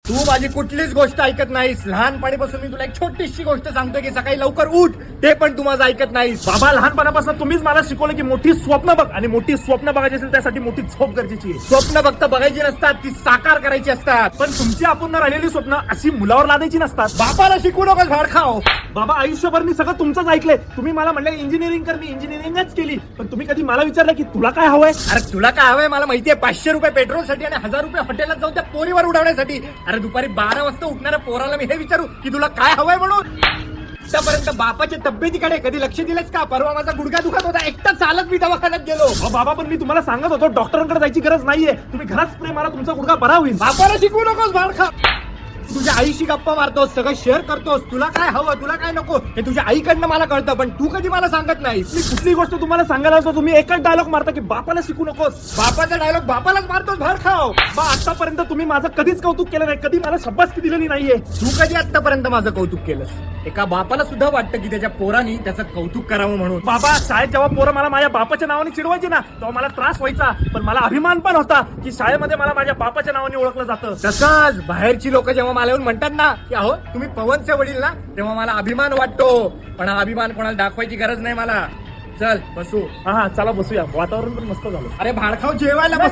तू माझी कुठलीच गोष्ट ऐकत नाहीस. लहानपणीपासून मी तुला एक छोटीशी गोष्ट सांगतो की सकाळी लवकर उठ, ते पण तू माझं ऐकत नाहीस. बाबा, लहानपणापासून तुम्हीच मला शिकवलं की मोठी स्वप्न बघ, आणि मोठी स्वप्न बघायची असेल त्यासाठी मोठी झोप गरजेची आहे. स्वप्न फक्त बघायची नसतात, ती साकार करायची असतात. पण तुमची अपूर्ण राहिलेली स्वप्न अशी मुलावर लादायची नसतात. बापाला शिकू नकोस भाड खाओ. बाबा, आयुष्यभर मी सगळं तुमचंच ऐकलंय. तुम्ही मला म्हणले इंजिनिअरिंग कर, मी इंजिनिअरिंगच केली. पण तुम्ही कधी मला विचारलं की तुला काय हवंय? अरे तुला काय हवंय मला माहितीये. 500 रुपये पेट्रोलसाठी आणि 1000 रुपये हॉटेलात जाऊन त्या पोरीवर उडवण्यासाठी. अरे दुपारी 12 वाजता उठणाऱ्या पोराला मी हे विचारू की तुला काय हवंय म्हणून? आतापर्यंत बापाच्या तब्येतीकडे कधी लक्ष दिलंस का? परवा माझा गुडघा दुखत होता, एकटा चालत मी दवाखान्यात गेलो. अहो बाबा, पण मी तुम्हाला सांगत होतो डॉक्टरांकडे जायची गरज नाहीये. तुम्ही घरात स्प्रे मारा, तुमचा गुडघा बरा होईल. बापाला शिकवू नकोस भाड खा. तुझ्या आईशी गप्पा मारतोस, सगळं शेअर करतोस. तुला काय हवं, तुला काय नको हे तुझ्या आईकडनं मला कळतं, पण तू कधी मला सांगत नाहीस. मी कुठली गोष्ट तुम्हाला सांगायला असतो तुम्ही एकच डायलॉग मारता की बापाला शिकू नकोस. बापाचा डायलॉग बापालाच मारतोस भाड खाओ. बा, आतापर्यंत तुम्ही माझं कधीच कौतुक केलं नाही, कधी मला शब्बासकी दिलेली नाहीये. तू कधी आतापर्यंत माझं कौतुक केलंस? एका बापाला सुद्धा वाटतं की त्याच्या पोरांनी त्याचं कौतुक करावं म्हणून. बाबा, शाळेत जेव्हा पोरं मला माझ्या बापाच्या नावाने चिडवायची ना, तेव्हा मला त्रास व्हायचा, पण मला अभिमान पण होता की शाळेमध्ये मला माझ्या बापाच्या नावाने ओळखलं जातं. तसंच बाहेरची लोक जेव्हा मला येऊन म्हणतात ना की अहो तुम्ही पवनचे वडील ना, तेव्हा मला अभिमान वाटतो. पण हा अभिमान कोणाला दाखवायची गरज नाही मला. चल बसू. हा, चला बसूया. वातावरण पण मस्त झालं. अरे भाडखाव जेवायला बस.